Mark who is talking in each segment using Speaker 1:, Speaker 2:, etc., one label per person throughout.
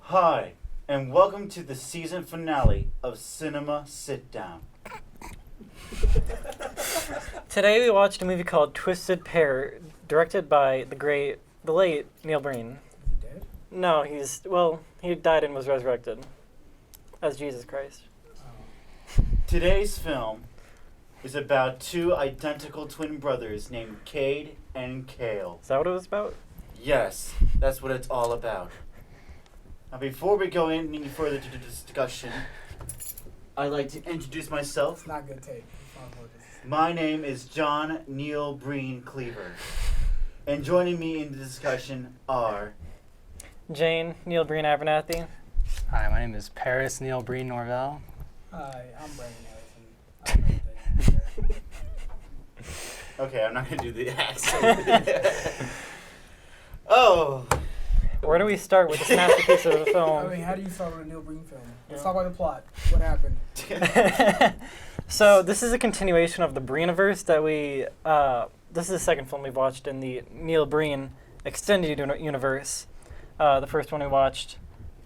Speaker 1: Hi, and welcome to the season finale of Cinema Sitdown.
Speaker 2: Today we watched a movie called Twisted Pair, directed by the late Neil Breen.
Speaker 3: Is he dead?
Speaker 2: No, he died and was resurrected as Jesus Christ.
Speaker 1: Today's film is about two identical twin brothers named Cade and Cale.
Speaker 2: Is that what it was about?
Speaker 1: Yes, that's what it's all about. Now, before we go any further to the discussion, I'd like to introduce myself.
Speaker 3: It's not good take.
Speaker 1: My name is John Neil Breen Cleaver, and joining me in the discussion are
Speaker 2: Jane, Neil Breen Abernathy.
Speaker 4: Hi, my name is Paris Neil Breen Norvell.
Speaker 3: Hi, I'm Brandon Harrison. I don't know what they
Speaker 1: Okay, I'm not going to do the accent. Oh.
Speaker 2: Where do we start with this masterpiece of a film?
Speaker 3: I mean, how do you start with a Neil Breen film? Let's
Speaker 2: Yeah.
Speaker 3: talk about the plot. What happened?
Speaker 2: So this is a continuation of the Breeniverse that this is the second film we've watched in the Neil Breen extended universe. The first one we watched,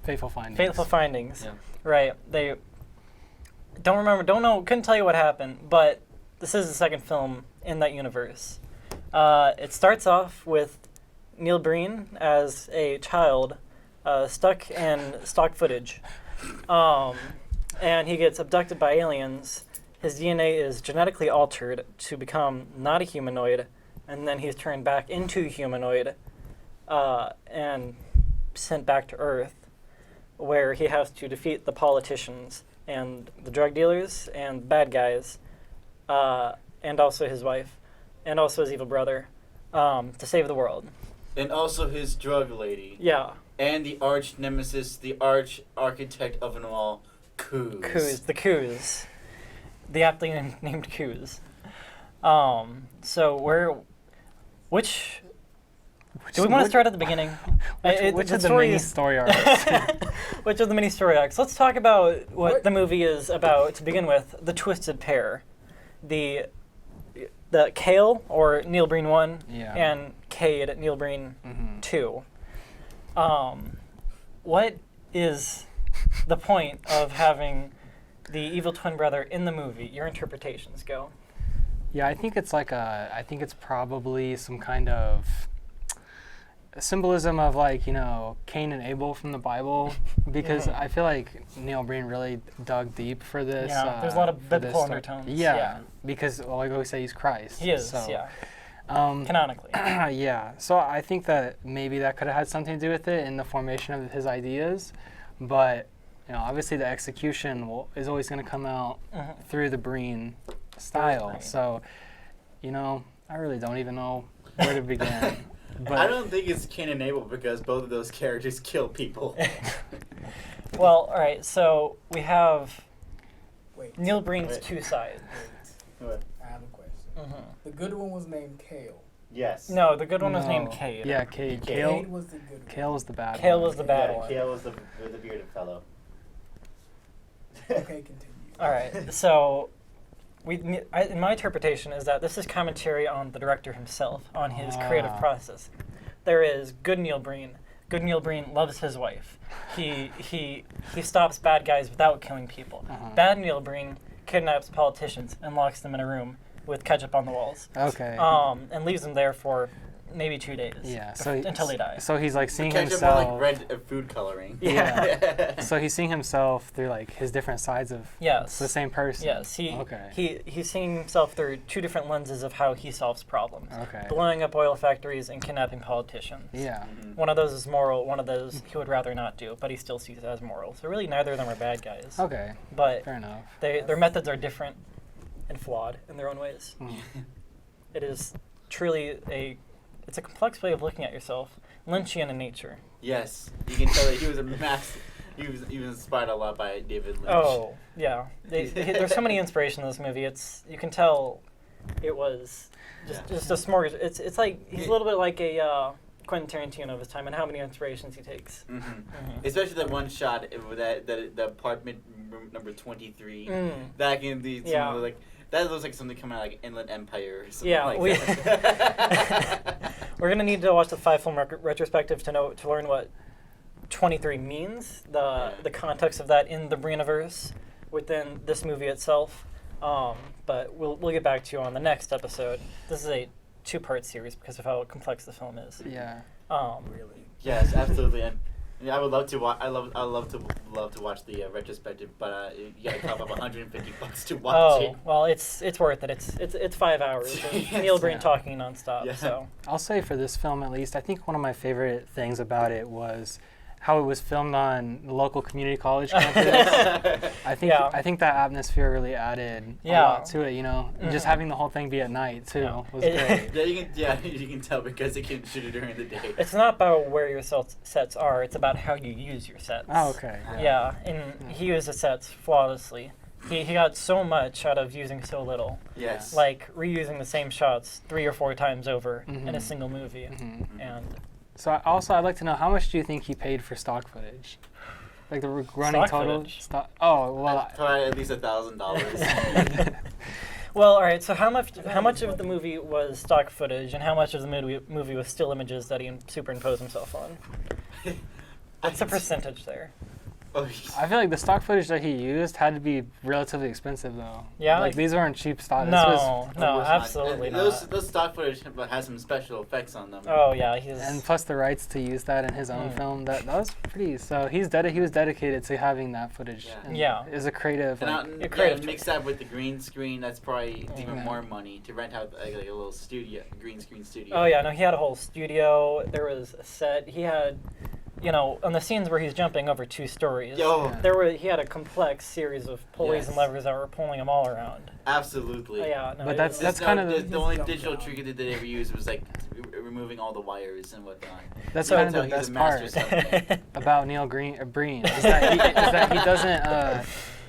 Speaker 4: Fateful Findings.
Speaker 2: Fateful Findings.
Speaker 1: Yeah.
Speaker 2: Right. They don't know, couldn't tell you what happened, but this is the second film in that universe. It starts off with Neil Breen as a child stuck in stock footage. And he gets abducted by aliens. His DNA is genetically altered to become not a humanoid, and then he's turned back into a humanoid and sent back to Earth, where he has to defeat the politicians and the drug dealers and bad guys, and also his wife, and also his evil brother, to save the world.
Speaker 1: And also his drug lady.
Speaker 2: Yeah.
Speaker 1: And the arch nemesis, the arch architect of them all, Coos.
Speaker 2: Coos. The aptly named Coos. Do we want to start at the beginning?
Speaker 4: Which of the many story arcs?
Speaker 2: Which of the many story arcs? Let's talk about what the movie is about to begin with. The Twisted Pair. The Cale, or Neil Breen 1,
Speaker 4: Yeah.
Speaker 2: and Cade, Neil Breen 2. What is the point of having the evil twin brother in the movie? Your interpretations go.
Speaker 4: Yeah, I think it's probably some kind of symbolism of, like, Cain and Abel from the Bible, because I feel like Neil Breen really dug deep for this.
Speaker 2: Yeah, there's a lot of
Speaker 4: for this
Speaker 2: biblical
Speaker 4: story.
Speaker 2: undertones.
Speaker 4: Yeah, because, like we say, he's Christ.
Speaker 2: He is,
Speaker 4: so,
Speaker 2: yeah.
Speaker 4: Um,
Speaker 2: Canonically.
Speaker 4: Yeah, so I think that maybe that could have had something to do with it in the formation of his ideas, but obviously the execution is always going to come out through the Breen style.
Speaker 2: Breen.
Speaker 4: So, I really don't even know where to begin. But
Speaker 1: I don't think it's Cain and Abel because both of those characters kill people.
Speaker 2: Well, all right, so we have
Speaker 3: Wait,
Speaker 2: Neil Breen's
Speaker 1: Wait.
Speaker 2: two sides.
Speaker 1: What?
Speaker 3: I have a question. The good one was named Cale.
Speaker 1: Yes.
Speaker 2: No, the good one was
Speaker 4: No.
Speaker 2: named Cade.
Speaker 4: Yeah, Cade.
Speaker 3: Cade was the good one.
Speaker 4: Kale was the bad
Speaker 2: Cale
Speaker 4: one.
Speaker 2: was the bad
Speaker 1: Yeah,
Speaker 2: one.
Speaker 1: Cale was the bearded fellow.
Speaker 3: Okay, continue.
Speaker 2: All right, so in my interpretation is that this is commentary on the director himself, on his creative process. There is good Neil Breen. Good Neil Breen loves his wife. He stops bad guys without killing people. Bad Neil Breen kidnaps politicians and locks them in a room with ketchup on the walls.
Speaker 4: Okay.
Speaker 2: And leaves them there for maybe 2 days.
Speaker 4: Yeah. So
Speaker 2: until they die.
Speaker 4: So he's like seeing
Speaker 1: Ketchup
Speaker 4: himself.
Speaker 1: more like red food coloring.
Speaker 4: Yeah. So he's seeing himself through, like, his different sides of
Speaker 2: Yes.
Speaker 4: the same person.
Speaker 2: Yes, he's seeing himself through two different lenses of how he solves problems.
Speaker 4: Okay.
Speaker 2: Blowing up oil factories and kidnapping politicians.
Speaker 4: Yeah.
Speaker 2: One of those is moral, one of those he would rather not do, but he still sees it as moral. So really neither of them are bad guys.
Speaker 4: Okay.
Speaker 2: But
Speaker 4: Fair enough.
Speaker 2: their methods are different and flawed in their own ways. It is truly it's a complex way of looking at yourself, Lynchian in nature.
Speaker 1: Yes, you can tell that he was a master. He was inspired a lot by David Lynch.
Speaker 2: Oh, yeah. There's so many inspirations in this movie. You can tell it was just a smorgasbord. It's like he's a little bit like a Quentin Tarantino of his time and how many inspirations he takes.
Speaker 1: Especially that one shot that the apartment room number 23 back in the like that looks like something coming out like Inland Empire or something that.
Speaker 2: We're gonna need to watch the 5 film retrospective to learn what 23 means, the context of that in the Breenaverse within this movie itself. But we'll get back to you on the next episode. This is a 2-part series because of how complex the film is.
Speaker 4: Yeah.
Speaker 3: Really?
Speaker 1: Yes, absolutely. And I would love to watch. I love to watch the retrospective, but you gotta cough up $150 to watch it.
Speaker 2: Oh, well, it's worth it. It's 5 hours.
Speaker 1: Yes.
Speaker 2: Neil Breen talking nonstop.
Speaker 1: Yeah.
Speaker 2: So
Speaker 4: I'll say for this film at least, I think one of my favorite things about it was how it was filmed on the local community college campus. I think that atmosphere really added a lot to it. You know, just having the whole thing be at night too was great.
Speaker 1: You can tell because they can shoot it during the day.
Speaker 2: it's not about where your sets are. It's about how you use your sets.
Speaker 4: Oh, okay.
Speaker 2: Yeah, and he used the sets flawlessly. He got so much out of using so little.
Speaker 1: Yes.
Speaker 2: Like reusing the same shots 3 or 4 times over in a single movie. And
Speaker 4: So I'd like to know, how much do you think he paid for stock footage? Like the running
Speaker 2: Stock
Speaker 4: total?
Speaker 2: footage?
Speaker 4: Oh, well.
Speaker 1: Probably at least $1,000.
Speaker 2: well, all right. So how much of the movie was stock footage, and how much of the movie was still images that he superimposed himself on? What's the percentage there?
Speaker 4: I feel like the stock footage that he used had to be relatively expensive, though.
Speaker 2: Yeah,
Speaker 4: like these weren't cheap stock.
Speaker 2: No,
Speaker 1: Not.
Speaker 2: absolutely not.
Speaker 1: Those stock footage has some special effects on them.
Speaker 2: Oh yeah,
Speaker 4: and plus the rights to use that in his own film. That was pretty. So he was dedicated to having that footage.
Speaker 2: Yeah.
Speaker 4: Is a creative.
Speaker 1: And mix that with the green screen. That's probably even more money to rent out like a little green screen studio.
Speaker 2: Oh yeah, no, he had a whole studio. There was a set. He had. On the scenes where he's jumping over 2 stories, he had a complex series of pulleys and levers that were pulling him all around.
Speaker 1: Absolutely.
Speaker 2: Yeah, no,
Speaker 4: but that's kind of
Speaker 1: the only digital trick that they ever used was like removing all the wires and whatnot.
Speaker 4: That's kind of the best part about Neil Breen is that he doesn't.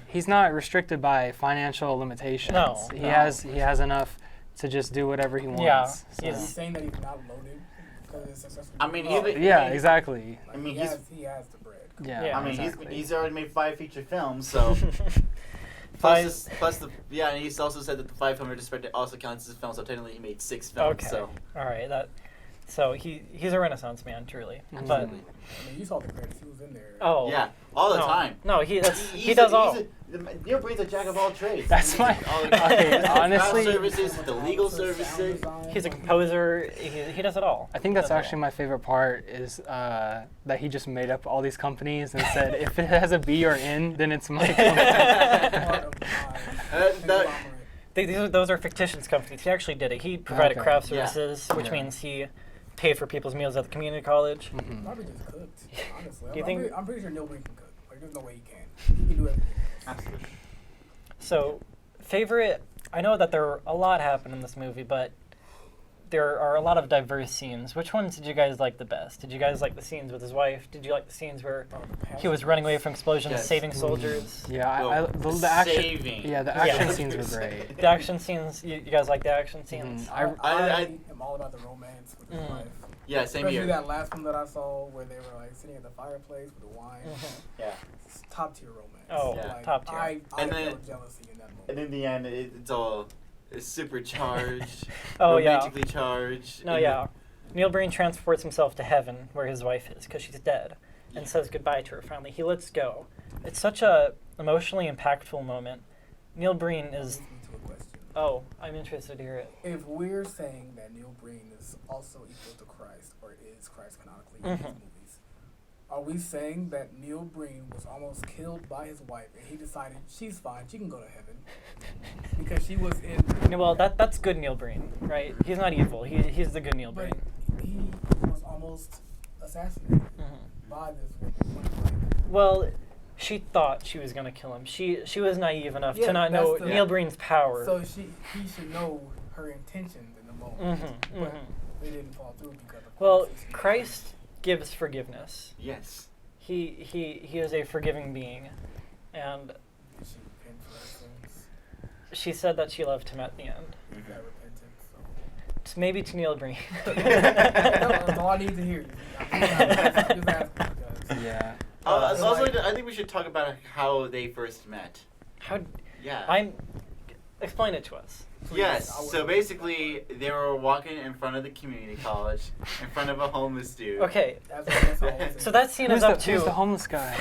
Speaker 4: He's not restricted by financial limitations.
Speaker 2: No,
Speaker 4: he has enough to just do whatever he wants.
Speaker 2: Yeah,
Speaker 4: so.
Speaker 3: He's saying that he's not loaded.
Speaker 1: I mean,
Speaker 4: exactly.
Speaker 3: I mean, he has the bread.
Speaker 4: Yeah,
Speaker 1: I mean,
Speaker 4: exactly.
Speaker 1: he's already made 5 feature films, so. plus and he's also said that the 5 film retrospective also counts as a film, so technically he made 6 films.
Speaker 2: Okay.
Speaker 1: So.
Speaker 2: All right. So he's a Renaissance man, truly.
Speaker 1: Absolutely.
Speaker 2: But
Speaker 3: I mean, you saw the credits. He was in there.
Speaker 2: Oh.
Speaker 1: Yeah, all the time.
Speaker 2: No, he does all.
Speaker 1: Neil Breen's a jack of all trades.
Speaker 4: That's my. Okay, honestly.
Speaker 1: The services, the legal services.
Speaker 2: He's a composer. He does it all.
Speaker 4: I think that's actually my favorite part is that he just made up all these companies and said if it has a B or N, then it's my company.
Speaker 2: Those are fictitious companies. He actually did it. He provided craft services, which means he paid for people's meals at the community college.
Speaker 3: Probably just cooked, honestly.
Speaker 2: Do you think?
Speaker 3: I'm pretty sure Neil Breen can cook. Like, there's no way he can. He can do everything.
Speaker 1: Absolutely.
Speaker 2: So, favorite. I know that a lot happened in this movie, but there are a lot of diverse scenes. Which ones did you guys like the best? Did you guys like the scenes with his wife? Did you like the scenes where he was running away from explosions, saving soldiers?
Speaker 4: Yeah, the action. Yeah, the action scenes were great.
Speaker 2: The action scenes. You guys like the action scenes?
Speaker 3: I am all about the romance with his wife.
Speaker 1: Yeah, same
Speaker 3: Especially
Speaker 1: here.
Speaker 3: that last one that I saw where they were like sitting at the fireplace with the wine.
Speaker 1: Yeah.
Speaker 3: It's top tier romance.
Speaker 2: Oh,
Speaker 1: yeah.
Speaker 2: Top tier.
Speaker 3: I felt jealousy in that moment.
Speaker 1: And in the end, it's all supercharged,
Speaker 2: Oh yeah.
Speaker 1: romantically charged.
Speaker 2: No, yeah. Neil Breen transports himself to heaven where his wife is because she's dead and says goodbye to her finally. He lets go. It's such a emotionally impactful moment. Neil Breen is...
Speaker 3: Leads me to a question.
Speaker 2: Oh, I'm interested to hear it.
Speaker 3: If we're saying that Neil Breen is also equal to Christ, or is Christ canonically in his movies, are we saying that Neil Breen was almost killed by his wife and he decided she's fine, she can go to heaven because she was in...
Speaker 2: Well, that's good Neil Breen, right? He's not evil. He's the good Neil Breen.
Speaker 3: But he was almost assassinated by this woman.
Speaker 2: Well, she thought she was going to kill him. She was naive enough to not know Neil Breen's power.
Speaker 3: So he should know her intentions in the moment. But they didn't fall through because of...
Speaker 2: Well, Christ gives forgiveness.
Speaker 1: Yes.
Speaker 2: He is a forgiving being, and
Speaker 3: She repented for her sins.
Speaker 2: she said that she loved him at the end.
Speaker 3: He got repentant, so...
Speaker 2: It's maybe to Neil Breen.
Speaker 3: That's all I need to hear. Just ask because...
Speaker 4: Yeah.
Speaker 1: I think we should talk about how they first met.
Speaker 2: How?
Speaker 1: Yeah.
Speaker 2: Explain it to us.
Speaker 3: Please,
Speaker 1: Yes.
Speaker 3: I would-
Speaker 1: So basically, they were walking in front of the community college, in front of a homeless dude.
Speaker 2: Okay,
Speaker 3: That's all I'm saying.
Speaker 2: so that scene
Speaker 4: Who's
Speaker 2: is
Speaker 4: the,
Speaker 2: up
Speaker 4: who's the
Speaker 2: to.
Speaker 4: homeless guy?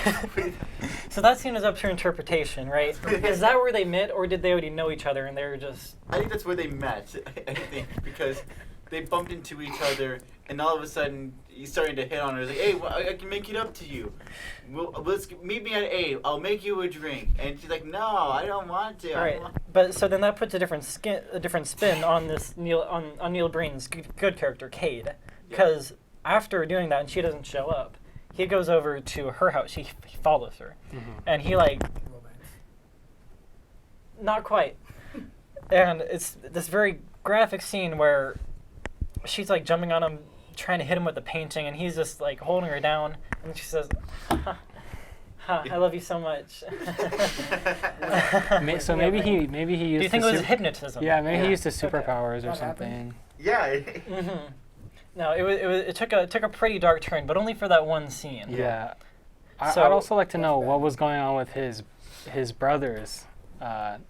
Speaker 2: So that scene is up to interpretation, right? Is that where they met, or did they already know each other and they were just?
Speaker 1: I think that's where they met. I think because they bumped into each other, and all of a sudden he's starting to hit on her. He's like, "Hey, well, I can make it up to you. Let's meet me at 8. I'll make you a drink." And she's like, "No, I don't want to."
Speaker 2: All right, but so then that puts a different spin on this on Neil Breen's good character, Cade, because after doing that and she doesn't show up, he goes over to her house. He follows her, and he like, not quite, and it's this very graphic scene where she's like jumping on him, trying to hit him with the painting, and he's just like holding her down, and she says, "I love you so much."
Speaker 4: So maybe he used.
Speaker 2: Do you think it was hypnotism?
Speaker 4: Yeah, maybe he used his
Speaker 2: Okay.
Speaker 4: superpowers or
Speaker 3: That
Speaker 4: something.
Speaker 1: Yeah.
Speaker 2: No, it took a pretty dark turn, but only for that one scene.
Speaker 4: Yeah.
Speaker 2: So-
Speaker 4: I'd also like to know
Speaker 3: That's
Speaker 4: what
Speaker 3: bad.
Speaker 4: was going on with his brother's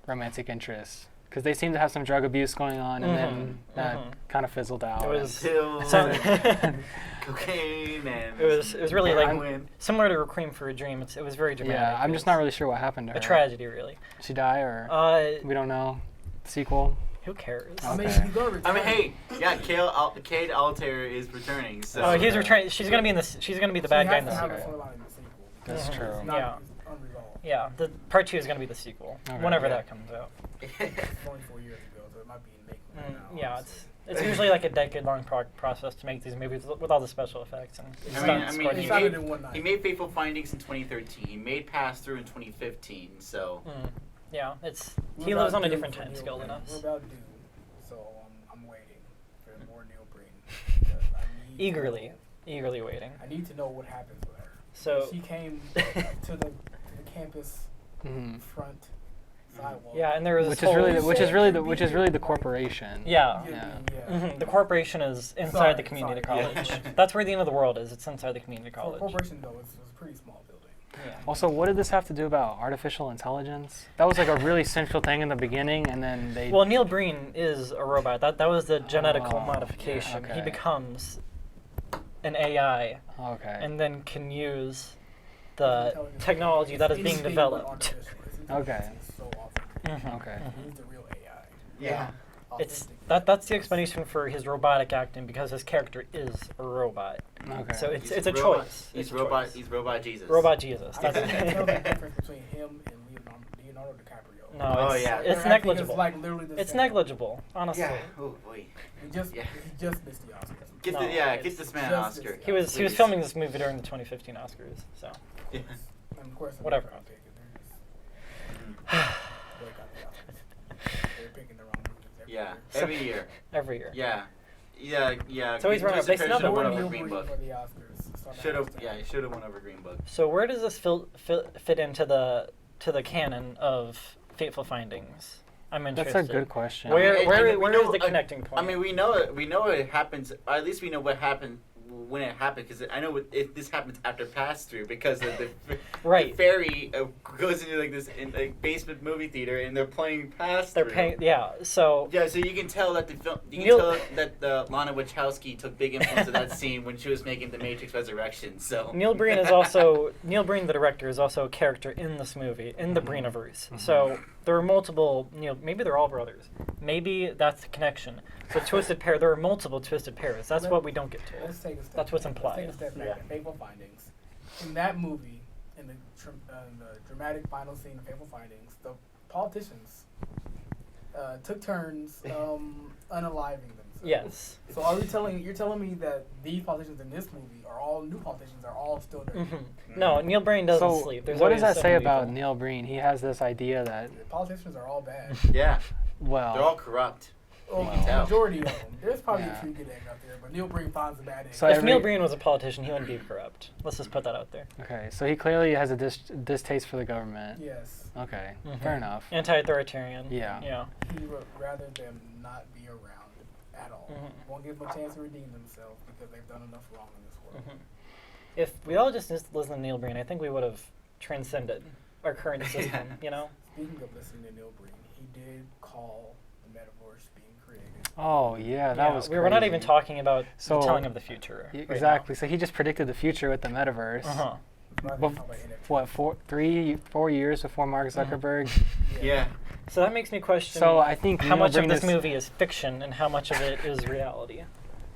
Speaker 4: romantic interests, because they seem to have some drug abuse going on, and then that kind of fizzled out.
Speaker 2: It was
Speaker 1: Pills,
Speaker 2: so-
Speaker 1: cocaine, and
Speaker 2: it was really like
Speaker 1: heroin.
Speaker 2: similar to Requiem for a Dream. It was very dramatic.
Speaker 4: Yeah, I'm
Speaker 2: It
Speaker 4: just
Speaker 2: was
Speaker 4: not really sure what happened to her.
Speaker 2: a tragedy, really.
Speaker 4: Did she die, or we don't know? Sequel.
Speaker 2: Who cares?
Speaker 3: I mean,
Speaker 4: Okay.
Speaker 3: you go to
Speaker 1: I mean,
Speaker 3: return.
Speaker 1: hey, yeah, Cade Altair is returning. So.
Speaker 2: Oh, he's returning. She's gonna be in this. She's gonna be the bad guy in the
Speaker 3: She has to
Speaker 2: sequel.
Speaker 3: have a storyline in the sequel.
Speaker 4: That's
Speaker 2: Mhm.
Speaker 4: true.
Speaker 3: It's not,
Speaker 2: Yeah.
Speaker 3: it's unresolved.
Speaker 2: Yeah, the part 2 is gonna be the sequel,
Speaker 4: Okay.
Speaker 2: whenever
Speaker 1: Yeah.
Speaker 2: that comes out.
Speaker 3: It's only 4 years ago, so it might be in making now.
Speaker 2: Yeah,
Speaker 3: honestly.
Speaker 2: it's usually like a decade-long process to make these movies with all the special effects and
Speaker 1: I
Speaker 2: stunts.
Speaker 1: mean,
Speaker 3: He
Speaker 2: coordinated.
Speaker 3: shot it in one night.
Speaker 1: he made Fateful Findings in 2013. He made Pass Through in 2015. So.
Speaker 2: Yeah,
Speaker 3: We're
Speaker 2: he
Speaker 3: about
Speaker 2: lives on a
Speaker 3: due
Speaker 2: different
Speaker 3: for
Speaker 2: time
Speaker 3: Neil
Speaker 2: scale than
Speaker 3: Breen.
Speaker 2: us.
Speaker 3: We're about due, so I'm waiting for more Neil Breen. Because I need
Speaker 2: Eagerly waiting.
Speaker 3: I need to know what happens with her.
Speaker 2: So
Speaker 3: She came to the campus
Speaker 4: Mhm.
Speaker 3: front sidewalk.
Speaker 2: yeah, and there was
Speaker 4: Which
Speaker 2: this
Speaker 4: is really
Speaker 2: whole-
Speaker 4: which is really the corporation.
Speaker 2: Yeah.
Speaker 3: Yeah.
Speaker 2: The corporation is inside the community
Speaker 3: Sorry.
Speaker 2: college. That's where the end of the world is. It's inside the community
Speaker 3: For a
Speaker 2: college.
Speaker 3: corporation though, it's a pretty small building.
Speaker 2: Yeah.
Speaker 4: Also, what did this have to do about artificial intelligence? That was like a really central thing in the beginning, and then they.
Speaker 2: Well, Neil Breen is a robot. That was the genetical
Speaker 4: Oh,
Speaker 2: modification.
Speaker 4: okay.
Speaker 2: He becomes an AI
Speaker 4: Okay.
Speaker 2: and then can use the
Speaker 3: Intelligence.
Speaker 2: technology that is
Speaker 3: It's
Speaker 2: being
Speaker 3: anything
Speaker 2: developed.
Speaker 3: but artificial. It's
Speaker 4: Okay.
Speaker 3: intelligence is so awesome.
Speaker 4: Okay.
Speaker 3: He's the real AI.
Speaker 1: Yeah.
Speaker 2: It's
Speaker 3: Authentic.
Speaker 2: that's the explanation for his robotic acting, because his character is a robot.
Speaker 4: Okay.
Speaker 2: So it's
Speaker 1: He's
Speaker 2: a
Speaker 1: robot-
Speaker 2: choice.
Speaker 1: He's
Speaker 2: It's a
Speaker 1: robot.
Speaker 2: choice.
Speaker 1: He's robot Jesus.
Speaker 2: Robot Jesus.
Speaker 3: I
Speaker 2: That's
Speaker 3: can't tell the difference between him and Leonardo DiCaprio.
Speaker 2: No,
Speaker 1: Oh,
Speaker 2: it's,
Speaker 1: yeah.
Speaker 2: it's
Speaker 3: Their acting
Speaker 2: negligible.
Speaker 3: Is like literally the
Speaker 2: It's
Speaker 3: same.
Speaker 2: negligible, honestly.
Speaker 1: Yeah. Oh boy.
Speaker 3: He just missed the Oscars.
Speaker 1: Get
Speaker 2: No,
Speaker 1: get
Speaker 2: it's
Speaker 1: this man an
Speaker 3: just-
Speaker 1: Oscar.
Speaker 2: He was
Speaker 1: please.
Speaker 2: filming this movie during the 2015 Oscars. So
Speaker 1: Yeah.
Speaker 3: And of course,
Speaker 2: Whatever.
Speaker 3: I'll take it. They're just boycott the Oscars. They're picking the wrong movies every
Speaker 1: Yeah.
Speaker 3: year.
Speaker 1: Every year.
Speaker 2: every year.
Speaker 1: Yeah. Yeah.
Speaker 2: So he's
Speaker 1: Green-
Speaker 2: running up. They
Speaker 1: Twisted Pair
Speaker 2: snub
Speaker 1: should've
Speaker 2: him.
Speaker 1: won
Speaker 3: Neil
Speaker 1: over
Speaker 3: Breen
Speaker 1: Green Book.
Speaker 3: for the Oscars. So
Speaker 1: Should have.
Speaker 3: that's
Speaker 1: Yeah, he should have won over Green Book.
Speaker 2: So where does this fit into the canon of Fateful Findings? I'm interested.
Speaker 4: That's a good question.
Speaker 2: Where
Speaker 1: I mean,
Speaker 2: where
Speaker 1: we
Speaker 2: where
Speaker 1: know-
Speaker 2: is the connecting point?
Speaker 1: I mean, we know it happens. Or at least we know what happened when it happened, because I know this happens after Pass Through, because the
Speaker 2: Right.
Speaker 1: the ferry goes into like this basement movie theater, and they're playing Pass Through.
Speaker 2: They're paying. Yeah. So
Speaker 1: Yeah, so you can tell that the film. You can
Speaker 2: Neil-
Speaker 1: tell that the Lana Wachowski took big influence of that scene when she was making The Matrix Resurrection. So
Speaker 2: Neil Breen, the director, is also a character in this movie, in the Breeniverse. So there are multiple. Maybe they're all brothers. Maybe that's the connection. The Twisted Pair. There are multiple Twisted Pairs. That's what we don't get to.
Speaker 3: Let's take a step
Speaker 2: That's what's
Speaker 3: back.
Speaker 2: implied.
Speaker 3: Let's take a step back.
Speaker 2: Yeah.
Speaker 3: In Fateful Findings, in that movie, in the dramatic final scene of Fateful Findings, the politicians took turns unaliving themselves.
Speaker 2: Yes.
Speaker 3: So you're telling me that these politicians in this movie are all new politicians, are all still there?
Speaker 2: No, Neil Breen doesn't
Speaker 4: So
Speaker 2: sleep. There's
Speaker 4: what does
Speaker 2: always
Speaker 4: that
Speaker 2: so
Speaker 4: say
Speaker 2: many
Speaker 4: about
Speaker 2: people.
Speaker 4: Neil Breen? He has this idea that,
Speaker 3: The politicians are all bad.
Speaker 1: yeah,
Speaker 4: well,
Speaker 1: they're all corrupt.
Speaker 3: Well,
Speaker 1: can tell.
Speaker 3: majority of them. There's probably
Speaker 4: Yeah.
Speaker 3: a few good eggs out there, but Neil Breen finds the bad eggs.
Speaker 4: So
Speaker 2: If
Speaker 4: every-
Speaker 2: Neil Breen was a politician, he wouldn't be corrupt. Let's just put that out there.
Speaker 4: okay, so he clearly has a distaste for the government.
Speaker 3: Yes.
Speaker 4: Okay,
Speaker 2: Mhm.
Speaker 4: fair enough.
Speaker 2: Anti-authoritarian.
Speaker 4: Yeah.
Speaker 2: Yeah.
Speaker 3: He would rather them not be around at all.
Speaker 2: Mhm.
Speaker 3: Won't give them a chance to redeem themselves because they've done enough wrong in this world.
Speaker 2: Mhm. If we all just listened to Neil Breen, I think we would have transcended our current system. You know.
Speaker 3: Speaking of listening to Neil Breen, he did call the metaverse being created.
Speaker 4: Oh yeah, that was.
Speaker 2: We're not
Speaker 4: crazy.
Speaker 2: even talking about
Speaker 4: So-
Speaker 2: the telling of the future. right now.
Speaker 4: Exactly. So he just predicted the future with the metaverse.
Speaker 2: Uh-huh.
Speaker 3: Rather
Speaker 4: Well,
Speaker 3: than talk about NFT.
Speaker 4: What 4 years before Mark Zuckerberg?
Speaker 1: Yeah.
Speaker 2: So that makes me question
Speaker 4: So I think
Speaker 2: how
Speaker 4: Neil
Speaker 2: much of
Speaker 4: Breen
Speaker 2: this
Speaker 4: is-
Speaker 2: movie is fiction and how much of it is reality.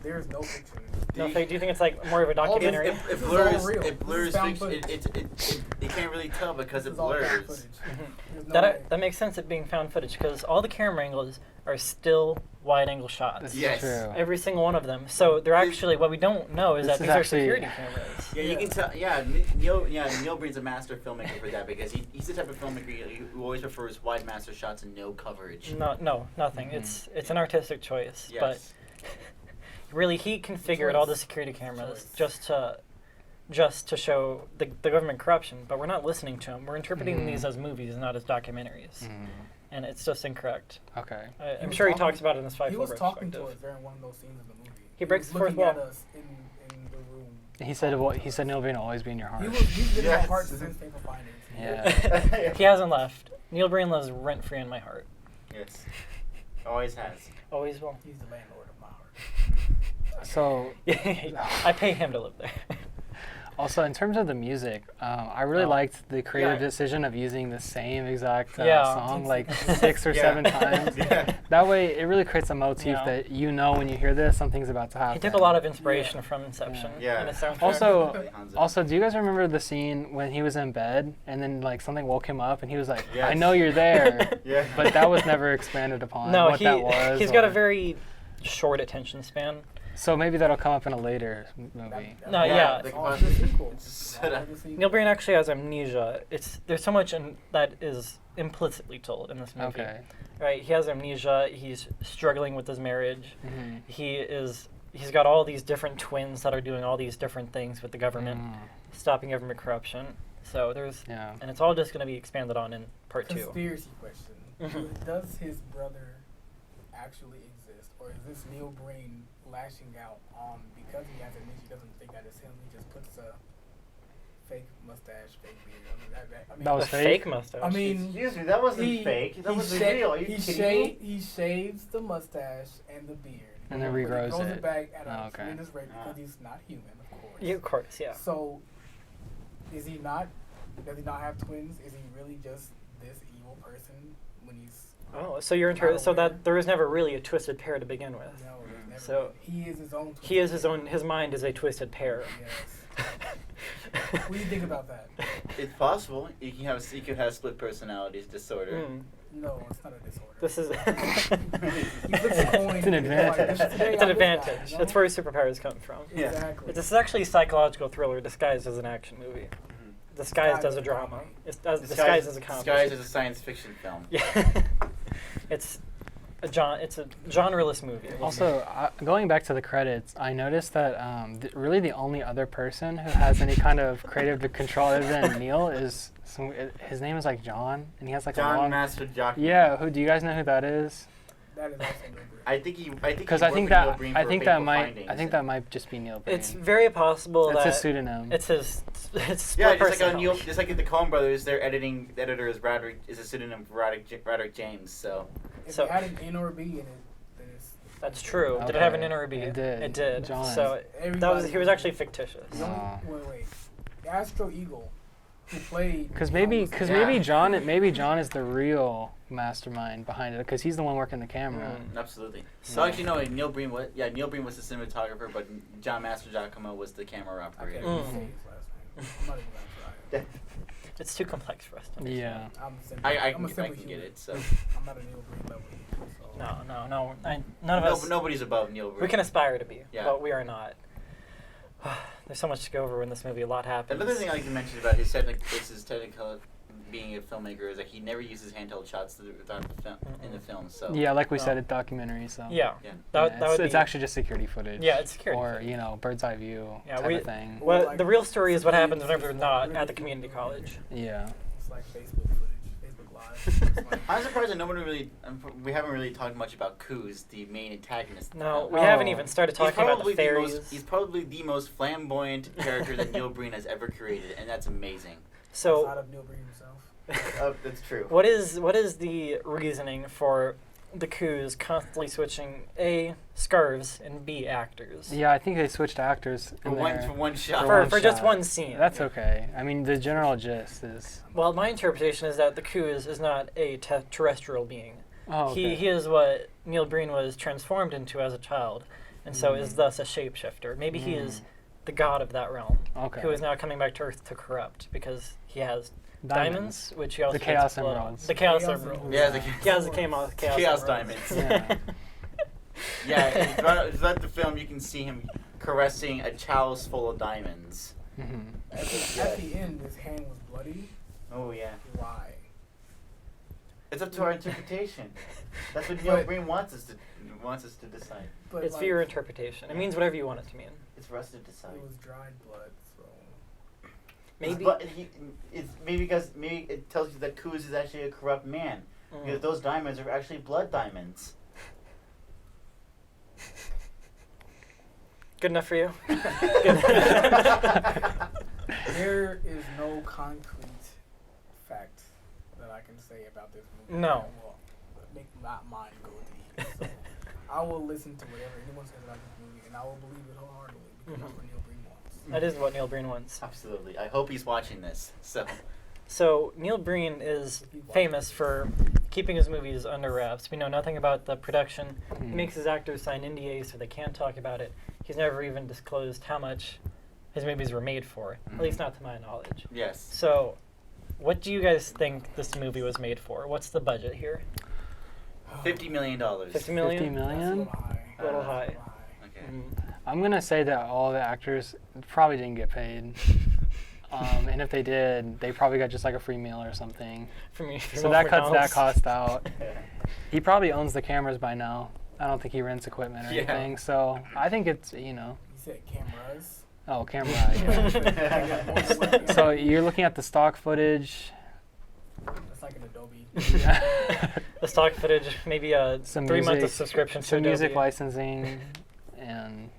Speaker 3: There is no fiction.
Speaker 2: No, do you think it's like more of a
Speaker 3: All this-
Speaker 2: documentary?
Speaker 1: It
Speaker 3: This is
Speaker 1: blurs.
Speaker 3: all real.
Speaker 1: It
Speaker 3: This
Speaker 1: blurs
Speaker 3: is found
Speaker 1: fiction.
Speaker 3: footage.
Speaker 1: You can't really tell because
Speaker 3: This
Speaker 1: it
Speaker 3: is all found
Speaker 1: blurs.
Speaker 3: footage.
Speaker 2: Mhm.
Speaker 3: There's no way.
Speaker 2: That makes sense, it being found footage, because all the camera angles are still wide-angle shots.
Speaker 4: This
Speaker 1: Yes.
Speaker 4: is true.
Speaker 2: Every single one of them. So they're actually, what we don't know is
Speaker 4: This
Speaker 2: that
Speaker 4: is
Speaker 2: these are
Speaker 4: actually-
Speaker 2: security cameras.
Speaker 1: Yeah, you
Speaker 3: Yeah.
Speaker 1: can tell. Neil Breen's a master filmmaker for that because he's the type of filmmaker who always prefers wide master shots and no coverage.
Speaker 2: No, nothing.
Speaker 4: Mhm.
Speaker 2: It's an artistic choice,
Speaker 1: Yes.
Speaker 2: but really he configured all the security cameras just to show the government corruption. But we're not listening to him. We're interpreting
Speaker 4: Mhm.
Speaker 2: these as movies, not as documentaries,
Speaker 4: Mm,
Speaker 2: and it's just incorrect.
Speaker 4: okay.
Speaker 2: I'm
Speaker 3: was
Speaker 2: sure he
Speaker 3: talking-
Speaker 2: talks about it in his
Speaker 3: He
Speaker 2: five-fold
Speaker 3: was talking to us
Speaker 2: retrospective.
Speaker 3: during one of those scenes in the movie.
Speaker 2: He breaks
Speaker 3: was
Speaker 2: the fourth
Speaker 3: looking
Speaker 2: wall.
Speaker 3: at us in the room.
Speaker 4: He said Neil Breen will always be in your heart.
Speaker 3: He's been in my
Speaker 1: Yes.
Speaker 3: heart since Paper Findings.
Speaker 4: Yeah.
Speaker 2: He hasn't left. Neil Breen lives rent-free in my heart.
Speaker 1: Yes. Always has.
Speaker 2: Always will.
Speaker 3: He's the landlord of my heart.
Speaker 4: So
Speaker 2: I pay him to live there.
Speaker 4: also in terms of the music, I really
Speaker 2: Oh.
Speaker 4: liked the creative
Speaker 1: Yeah.
Speaker 4: decision of using the same exact
Speaker 2: Yeah.
Speaker 4: song like 6 or
Speaker 1: Yeah.
Speaker 4: 7 times.
Speaker 1: Yeah.
Speaker 4: That way, it really creates a motif
Speaker 2: Yeah.
Speaker 4: that you know when you hear this, something's about to happen.
Speaker 2: He took a lot of inspiration from Inception
Speaker 1: Yeah.
Speaker 2: in his soundtrack.
Speaker 4: Also, do you guys remember the scene when he was in bed and then like something woke him up and he was like, "I
Speaker 1: Yes.
Speaker 4: know you're there,"
Speaker 1: Yeah.
Speaker 4: but that was never expanded upon.
Speaker 2: no,
Speaker 4: what that was.
Speaker 2: he's got a
Speaker 4: or-
Speaker 2: very short attention span.
Speaker 4: So maybe that'll come up in a later movie.
Speaker 2: No, yeah.
Speaker 1: the
Speaker 3: All
Speaker 1: composite-
Speaker 3: the sequels.
Speaker 1: Set
Speaker 3: All
Speaker 1: up.
Speaker 3: the sequels.
Speaker 2: Neil Breen actually has amnesia. There's so much that is implicitly told in this movie.
Speaker 4: Okay.
Speaker 2: Right? He has amnesia. He's struggling with his marriage.
Speaker 4: Mhm.
Speaker 2: He's got all these different twins that are doing all these different things with the government,
Speaker 4: Mm,
Speaker 2: stopping government corruption. So
Speaker 4: yeah.
Speaker 2: and it's all just going to be expanded on in part 2.
Speaker 3: Conspiracy question.
Speaker 2: Mhm.
Speaker 3: Does his brother actually exist? Or is this Neil Breen lashing out on because he has amnesia, he doesn't think that it's him, he just puts a fake mustache, fake beard. I mean,
Speaker 4: That was
Speaker 2: A
Speaker 4: fake?
Speaker 2: fake mustache.
Speaker 3: I mean,
Speaker 1: Excuse me, that wasn't
Speaker 3: he-
Speaker 1: fake. That
Speaker 3: he
Speaker 1: was
Speaker 3: sha-
Speaker 1: real. Are you
Speaker 3: he
Speaker 1: kidding me?
Speaker 3: He shaves the mustache and the beard.
Speaker 4: And then
Speaker 3: But he
Speaker 4: regrows
Speaker 3: grows
Speaker 4: it.
Speaker 3: it back at
Speaker 4: Oh,
Speaker 3: a
Speaker 4: okay.
Speaker 3: tremendous rate because
Speaker 1: Ah.
Speaker 3: he's not human, of course.
Speaker 2: Yeah, of course, yeah.
Speaker 3: So, is he not? Does he not have twins? Is he really just this evil person when he's?
Speaker 2: Oh, so you're
Speaker 3: Not
Speaker 2: so
Speaker 3: aware.
Speaker 2: that there was never really a twisted pair to begin with.
Speaker 3: No, there's never
Speaker 2: So-
Speaker 3: been. He is his own.
Speaker 2: He is his own. His mind is a twisted pair.
Speaker 3: Yes. What do you think about that?
Speaker 1: It's possible. You could have split personalities disorder.
Speaker 2: Mm.
Speaker 3: No, it's not a disorder.
Speaker 2: This is.
Speaker 3: He flips a coin.
Speaker 4: It's an
Speaker 3: and like,
Speaker 4: advantage.
Speaker 3: today
Speaker 2: It's an
Speaker 3: I'm this guy,
Speaker 2: advantage.
Speaker 3: you know?
Speaker 2: That's where his superpowers come from.
Speaker 1: Yeah.
Speaker 3: Exactly.
Speaker 2: This is actually a psychological thriller disguised as an action movie. Disguised as a drama. It's disguised as a comedy.
Speaker 1: Disguised as a science fiction film.
Speaker 2: Yeah. It's a genreless movie.
Speaker 4: Also, going back to the credits, I noticed that really the only other person who has any kind of creative control other than Neil is his name is like John, and he has like a
Speaker 1: John
Speaker 4: long.
Speaker 1: Master Jock.
Speaker 4: Yeah, who do you guys know who that is?
Speaker 3: That is also no
Speaker 1: I think he.
Speaker 4: Because
Speaker 1: he
Speaker 4: I think
Speaker 1: worked with Neil
Speaker 4: that
Speaker 1: Breen
Speaker 4: I
Speaker 1: for
Speaker 4: think
Speaker 1: Fateful
Speaker 4: that might
Speaker 1: Findings
Speaker 4: I think
Speaker 1: and-
Speaker 4: that might just be Neil Breen.
Speaker 2: It's very possible
Speaker 4: That's
Speaker 2: that
Speaker 4: his pseudonym.
Speaker 2: it's his. It's split
Speaker 1: Yeah, just like
Speaker 2: personality.
Speaker 1: just like in the Coen Brothers, their editor is a pseudonym for Roderick James. So
Speaker 3: If
Speaker 2: So-
Speaker 3: it had an N or a B in it, then it's.
Speaker 2: That's true. Did it have an
Speaker 4: Okay.
Speaker 2: N or a B?
Speaker 4: It did.
Speaker 2: It did.
Speaker 4: John.
Speaker 2: So he was actually fictitious.
Speaker 3: The only-
Speaker 4: Oh.
Speaker 3: Wait. The Astro Eagle, who played.
Speaker 4: Because maybe
Speaker 1: Yeah.
Speaker 4: John is the real mastermind behind it because he's the one working the camera.
Speaker 1: absolutely. So
Speaker 4: Yeah.
Speaker 1: actually, no. Neil Breen was the cinematographer, but John Master Giacomo was the camera
Speaker 3: I
Speaker 1: operator.
Speaker 3: can't even say his last name. I'm not even gonna try.
Speaker 2: It's too complex for us to understand.
Speaker 4: Yeah.
Speaker 3: I'm simple.
Speaker 1: I
Speaker 3: I'm a
Speaker 1: can
Speaker 3: simple
Speaker 1: get
Speaker 3: human.
Speaker 1: it. So
Speaker 3: I'm not a Neil Breen level. So.
Speaker 2: No. None of us.
Speaker 1: nobody's above Neil Breen.
Speaker 2: We can aspire to be,
Speaker 1: Yeah.
Speaker 2: but we are not. There's so much to go over in this movie. A lot happens.
Speaker 1: Another thing I like to mention about his technical being a filmmaker is that he never uses handheld shots throughout the film in the film. So
Speaker 4: Yeah, like we
Speaker 2: No.
Speaker 4: said, it's documentary. So
Speaker 2: Yeah.
Speaker 1: Yeah.
Speaker 2: That would
Speaker 4: it's
Speaker 2: be.
Speaker 4: actually just security footage.
Speaker 2: Yeah, it's security
Speaker 4: Or
Speaker 2: footage.
Speaker 4: bird's eye view
Speaker 2: Yeah,
Speaker 4: type
Speaker 2: we-
Speaker 4: of thing.
Speaker 3: Or
Speaker 2: Well,
Speaker 3: like
Speaker 2: the real story is what happens
Speaker 3: it's
Speaker 2: whenever
Speaker 3: just
Speaker 2: you're not
Speaker 3: really
Speaker 2: at the
Speaker 3: cool
Speaker 2: community
Speaker 3: footage.
Speaker 2: college.
Speaker 4: Yeah.
Speaker 3: It's like Facebook footage, Facebook Live. It's like-
Speaker 1: I'm surprised that we haven't really talked much about Kuz, the main antagonist. of the
Speaker 2: No,
Speaker 1: film.
Speaker 2: we haven't even started talking about the fairies.
Speaker 1: He's probably the most flamboyant character that Neil Breen has ever created, and that's amazing.
Speaker 3: outside
Speaker 2: So,
Speaker 3: of Neil Breen himself.
Speaker 1: That's true.
Speaker 2: what is the reasoning for the Crews constantly switching A, scarves, and B, actors.
Speaker 4: Yeah, I think they switched actors
Speaker 1: For
Speaker 4: in
Speaker 1: one,
Speaker 4: there.
Speaker 1: for one shot.
Speaker 2: For just
Speaker 4: shot.
Speaker 2: one scene.
Speaker 4: That's okay. I mean, the general gist is.
Speaker 2: Well, my interpretation is that the Crews is not a terrestrial being.
Speaker 4: Oh, okay.
Speaker 2: He is what Neil Breen was transformed into as a child, and so is thus a shapeshifter. Maybe he is the god of that realm,
Speaker 4: Okay.
Speaker 2: who is now coming back to Earth to corrupt because he has diamonds, which he also
Speaker 4: The Chaos
Speaker 2: hates blood.
Speaker 4: Emeralds.
Speaker 2: The Chaos
Speaker 3: Chaos
Speaker 2: Emeralds.
Speaker 3: Emeralds.
Speaker 1: Yeah,
Speaker 2: He has the Chaos
Speaker 1: diamonds.
Speaker 4: Yeah.
Speaker 1: Yeah, throughout the film, you can see him caressing a chalice full of diamonds.
Speaker 3: At the end, his hand was bloody.
Speaker 1: Oh yeah.
Speaker 3: Why?
Speaker 1: It's up to our interpretation. That's what Neil Breen wants us to decide.
Speaker 3: But
Speaker 2: It's for your interpretation. It means whatever you want it to mean.
Speaker 1: It's for us to decide.
Speaker 3: It was dried blood, so.
Speaker 2: Maybe.
Speaker 1: Maybe because it tells you that Kuz is actually a corrupt man. Because those diamonds are actually blood diamonds.
Speaker 2: Good enough for you?
Speaker 3: There is no concrete fact that I can say about this movie.
Speaker 2: No.
Speaker 3: That will make my mind go to heat. So I will listen to whatever anyone says about this movie, and I will believe it wholeheartedly because that's what Neil Breen wants.
Speaker 2: That is what Neil Breen wants.
Speaker 1: Absolutely. I hope he's watching this.
Speaker 2: So Neil Breen is famous for keeping his movies under wraps. We know nothing about the production. He makes his actors sign NDAs so they can't talk about it. He's never even disclosed how much his movies were made for, at least not to my knowledge.
Speaker 1: Yes.
Speaker 2: So, what do you guys think this movie was made for? What's the budget here?
Speaker 1: $50 million.
Speaker 2: 50 million?
Speaker 4: 50 million?
Speaker 3: That's a little high.
Speaker 2: A little high.
Speaker 1: Okay.
Speaker 4: I'm gonna say that all the actors probably didn't get paid. And if they did, they probably got just like a free meal or something. So that cuts that cost out. He probably owns the cameras by now. I don't think he rents equipment or anything. So I think it's,
Speaker 3: You said cameras.
Speaker 4: Oh, camera, yeah. So you're looking at the stock footage.
Speaker 3: It's like an Adobe.
Speaker 2: The stock footage, maybe a
Speaker 4: Some
Speaker 2: 3 months of
Speaker 4: music-
Speaker 2: subscription to
Speaker 4: Some music
Speaker 2: Adobe.
Speaker 4: licensing, and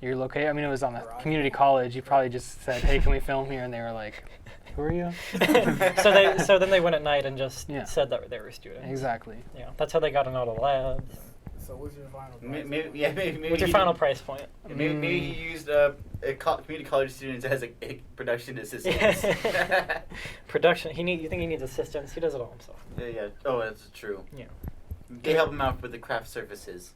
Speaker 4: you're located. I mean, it was on the community college. You probably just said, "Hey, can we film here?" And they were like, "Who are you?"
Speaker 2: So then they went at night and just said that they were students.
Speaker 4: Exactly.
Speaker 2: Yeah, that's how they got in all the labs.
Speaker 3: So what's your final price?
Speaker 1: Maybe
Speaker 2: What's your final price point?
Speaker 1: Maybe he used community college students as a production assistants.
Speaker 2: Production. You think he needs assistants? He does it all himself.
Speaker 1: Yeah. Oh, that's true.
Speaker 2: Yeah.
Speaker 1: They help him out with the craft services.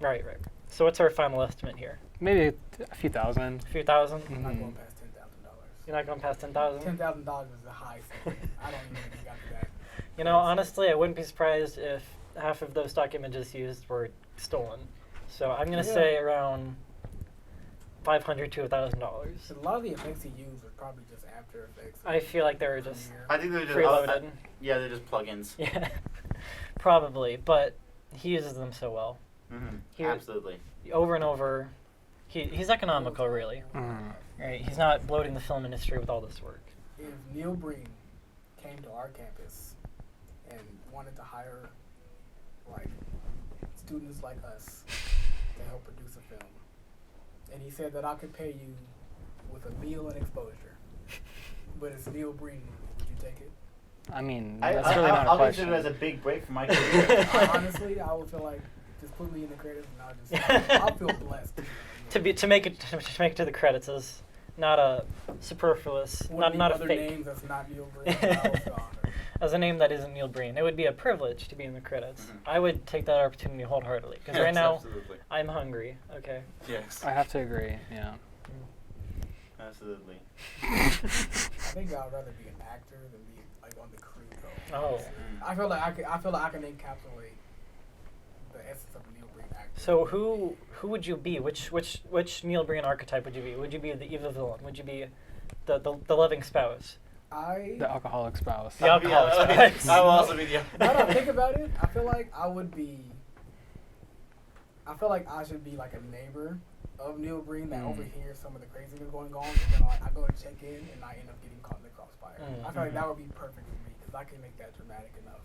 Speaker 2: Right. So what's our final estimate here?
Speaker 4: Maybe a few thousand.
Speaker 2: A few thousand?
Speaker 3: I'm not going past $10,000.
Speaker 2: You're not going past 10,000?
Speaker 3: $10,000 is the high figure. I don't even think you got to that.
Speaker 2: You know, honestly, I wouldn't be surprised if half of those stock images used were stolen. So I'm going to say around $500 to $1,000.
Speaker 3: So a lot of the effects he used were probably just After Effects.
Speaker 2: I feel like they were just
Speaker 1: I think they're just
Speaker 2: preloaded.
Speaker 1: yeah, they're just plugins.
Speaker 2: Yeah, probably. But he uses them so well.
Speaker 1: Absolutely.
Speaker 2: Over and over. He's economical, really. Right? He's not bloating the film industry with all this work.
Speaker 3: If Neil Breen came to our campus and wanted to hire students like us to help produce a film, and he said that I could pay you with a meal and exposure, but it's Neil Breen, would you take it?
Speaker 4: I mean, that's really not a
Speaker 1: I'll
Speaker 4: question.
Speaker 1: consider it as a big break for my career.
Speaker 3: Honestly, I would feel like just put me in the credits and I'll feel blessed.
Speaker 2: To make it to the credits is not a superfluous, not a
Speaker 3: other
Speaker 2: fake.
Speaker 3: names that's not Neil Breen, I would feel honored.
Speaker 2: As a name that isn't Neil Breen, it would be a privilege to be in the credits. I would take that opportunity wholeheartedly because right now
Speaker 1: Absolutely.
Speaker 2: I'm hungry. Okay.
Speaker 1: Yes.
Speaker 4: I have to agree. Yeah.
Speaker 1: Absolutely.
Speaker 3: I think I'd rather be an actor than be on the crew though.
Speaker 2: Oh.
Speaker 3: I feel like I can encapsulate the essence of a Neil Breen actor.
Speaker 2: So who would you be? Which Neil Breen archetype would you be? Would you be the evil villain? Would you be the loving spouse?
Speaker 4: The alcoholic spouse.
Speaker 2: The alcoholic spouse.
Speaker 1: I will also be the.
Speaker 3: Now that I think about it, I feel like I should be like a neighbor of Neil Breen that overhears some of the craziness going on, and then I go to check in and I end up getting caught in the crossfire. I feel like that would be perfect for me because I can make that dramatic enough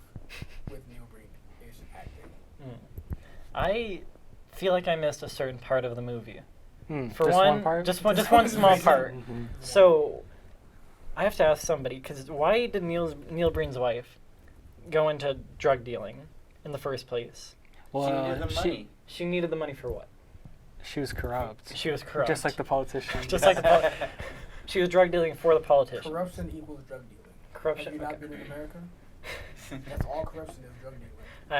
Speaker 3: with Neil Breen-ish acting.
Speaker 2: I feel like I missed a certain part of the movie. For
Speaker 4: Just one part?
Speaker 2: just one small part. So I have to ask somebody, because why did Neil Breen's wife go into drug dealing in the first place.
Speaker 1: She needed the money.
Speaker 2: She needed the money for what?
Speaker 4: She was corrupt.
Speaker 2: She was corrupt.
Speaker 4: Just like the politician.
Speaker 2: Just like the she was drug dealing for the politician.
Speaker 3: Corruption equals drug dealing.
Speaker 2: Corruption.
Speaker 3: Have you not been in America? That's all corruption is, drug dealing.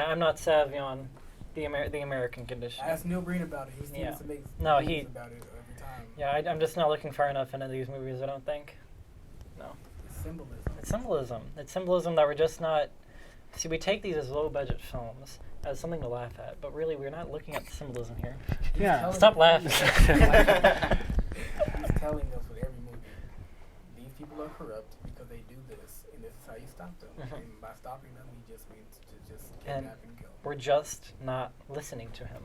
Speaker 2: I'm not savvy on the American condition.
Speaker 3: I asked Neil Breen about it. He seems to make movies about it every time.
Speaker 2: Yeah, I'm just not looking far enough into these movies, I don't think. No.
Speaker 3: It's symbolism.
Speaker 2: It's symbolism. It's symbolism that we're just not... See, we take these as low-budget films as something to laugh at, but really we're not looking at the symbolism here.
Speaker 4: Yeah.
Speaker 2: Stop laughing.
Speaker 3: He's telling us with every movie, these people are corrupt because they do this, and this is how you stop them. And by stopping them, he just means to just kidnap and kill.
Speaker 2: We're just not listening to him.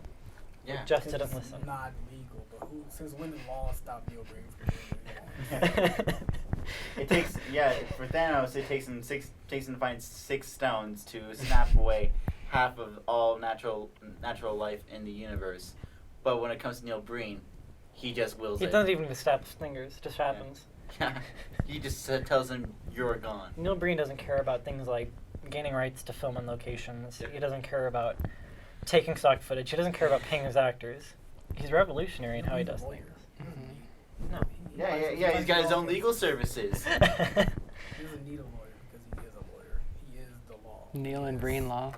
Speaker 1: Yeah.
Speaker 2: We just didn't listen.
Speaker 3: It's not legal, but since when did law stop Neil Breen from doing what he wants?
Speaker 1: It takes for Thanos it takes him to find 6 stones to snap away half of all natural life in the universe. But when it comes to Neil Breen, he just wills it.
Speaker 2: He doesn't even snap his fingers. It just happens.
Speaker 1: Yeah. He just tells him you're gone.
Speaker 2: Neil Breen doesn't care about things like gaining rights to film in locations. He doesn't care about taking stock footage. He doesn't care about paying his actors. He's revolutionary in how he does things. No.
Speaker 1: Yeah, he's got his own legal services.
Speaker 3: He doesn't need a lawyer because he is a lawyer. He is the law.
Speaker 4: Neil and Breen law.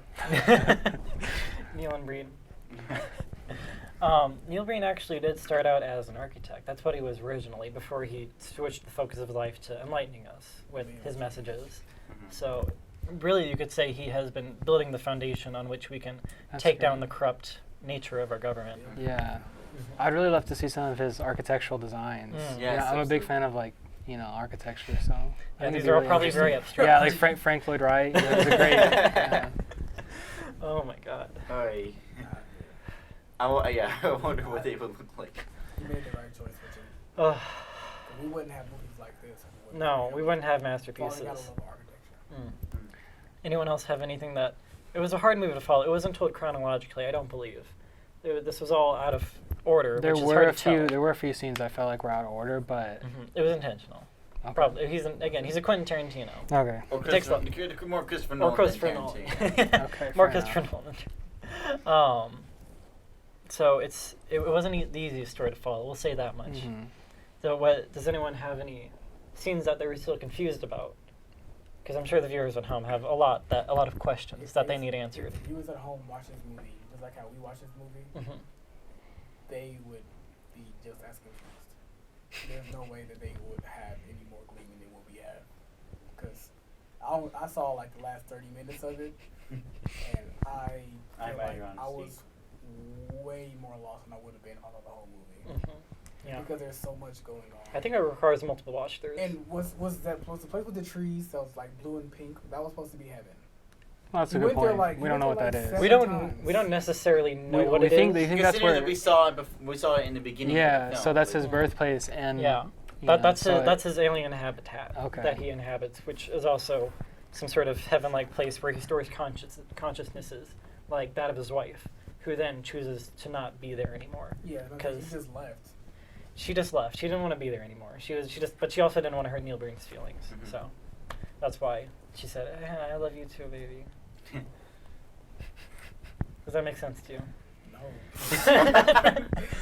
Speaker 2: Neil and Breen. Neil Breen actually did start out as an architect. That's what he was originally before he switched the focus of his life to enlightening us with his messages. So really you could say he has been building the foundation on which we can take down the corrupt nature of our government.
Speaker 4: Yeah. I'd really love to see some of his architectural designs.
Speaker 1: Yes,
Speaker 4: I'm a big fan of architecture, so
Speaker 2: Yeah, these are all probably very abstract.
Speaker 4: Yeah, like Frank Lloyd Wright. It was a great.
Speaker 2: Oh my God.
Speaker 1: I wonder what they would look like.
Speaker 3: He made the right choice for Jimmy. We wouldn't have movies like this.
Speaker 2: We wouldn't have masterpieces.
Speaker 3: Falling out of love with architecture.
Speaker 2: Anyone else have anything that... It was a hard movie to follow. It wasn't told chronologically, I don't believe. This was all out of order,
Speaker 4: There
Speaker 2: which is
Speaker 4: were
Speaker 2: hard
Speaker 4: a
Speaker 2: to
Speaker 4: few.
Speaker 2: tell.
Speaker 4: There were a few scenes I felt like were out of order, but
Speaker 2: It was intentional.
Speaker 4: okay.
Speaker 2: Probably. He's a Quentin Tarantino.
Speaker 4: Okay.
Speaker 1: Or
Speaker 2: takes
Speaker 1: more Christopher
Speaker 2: Or
Speaker 1: Nolan.
Speaker 2: Christopher Nolan.
Speaker 4: Okay,
Speaker 2: More
Speaker 4: fair
Speaker 2: Christopher Nolan. So it wasn't the easiest story to follow. We'll say that much. So does anyone have any scenes that they were still confused about? Because I'm sure the viewers at home have a lot of questions that they need answered.
Speaker 3: If viewers at home watch this movie, just like how we watch this movie, they would be just as confused. There's no way that they would have any more gleaming than what we have. Because I saw like the last 30 minutes of it, and I feel like I was way more lost than I would have been on the whole movie.
Speaker 2: Yeah.
Speaker 3: Because there's so much going on.
Speaker 2: I think it requires multiple watch throughs.
Speaker 3: And was the place with the trees that was like blue and pink? That was supposed to be heaven.
Speaker 4: Well, that's a good point. We don't know what that is.
Speaker 2: We don't necessarily know what it is.
Speaker 4: They think that's where
Speaker 1: we saw it in the beginning.
Speaker 4: Yeah,
Speaker 1: of the film.
Speaker 4: so that's his birthplace, and
Speaker 2: that's his alien habitat that he
Speaker 4: Okay.
Speaker 2: inhabits, which is also some sort of heaven-like place where he stores consciousnesses, like that of his wife, who then chooses to not be there anymore.
Speaker 3: Yeah, because he just left.
Speaker 2: She just left. She didn't want to be there anymore. But she also didn't want to hurt Neil Breen's feelings. So that's why she said, "I love you too, baby." Does that make sense to you?
Speaker 3: No.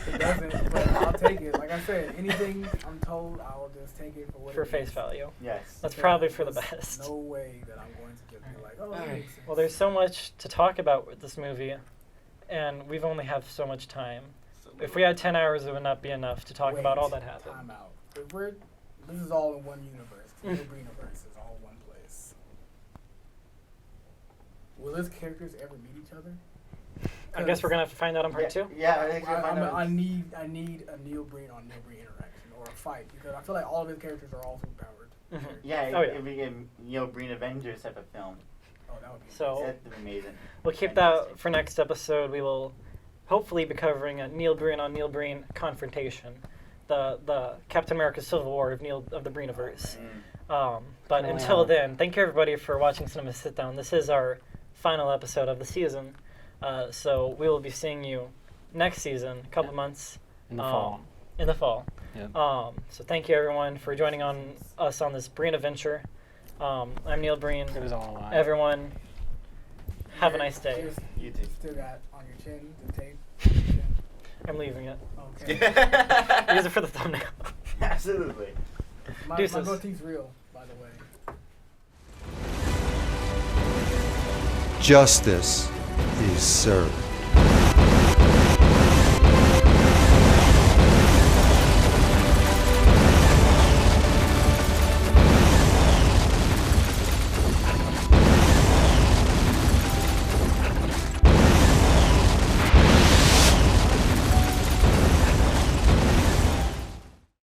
Speaker 3: It doesn't, but I'll take it. Like I said, anything I'm told, I'll just take it for what
Speaker 2: For
Speaker 3: it
Speaker 2: face
Speaker 3: is.
Speaker 2: value.
Speaker 1: Yes.
Speaker 2: That's probably for the best.
Speaker 3: No way that I'm going to just be like, oh, that makes sense.
Speaker 2: Well, there's so much to talk about with this movie, and we've only have so much time. If we had 10 hours, it would not be enough to talk about all that happened.
Speaker 3: Time out. This is all in one universe. The Neil Breen universe is all one place. Will his characters ever meet each other?
Speaker 2: I guess we're gonna have to find out on part 2.
Speaker 1: Yeah, I think
Speaker 3: I need a Neil Breen on Neil Breen interaction or a fight because I feel like all of his characters are all superpowered.
Speaker 1: Yeah,
Speaker 2: Oh, yeah.
Speaker 1: it'd be a Neil Breen Avengers type of film.
Speaker 3: Oh, that would be
Speaker 2: So
Speaker 1: That'd be amazing.
Speaker 2: we'll keep that for next episode. We will hopefully be covering a Neil Breen on Neil Breen confrontation, the Captain America Civil War of the Breeniverse. But until then, thank you everybody for watching Cinema Sit Down. This is our final episode of the season. So we will be seeing you next season, a couple months.
Speaker 4: In the fall.
Speaker 2: In the fall.
Speaker 4: Yep.
Speaker 2: So thank you everyone for joining us on this Breen adventure. I'm Neil Breen.
Speaker 4: It was all a lie.
Speaker 2: Everyone, Have a nice day.
Speaker 3: Here's-
Speaker 1: You too.
Speaker 3: Still got on your chin the tape. On your chin.
Speaker 2: I'm leaving it.
Speaker 3: Okay.
Speaker 2: Use it for the thumbnail.
Speaker 1: Absolutely.
Speaker 3: My
Speaker 2: Deuces.
Speaker 3: goatee's real, by the way.
Speaker 5: Justice is served.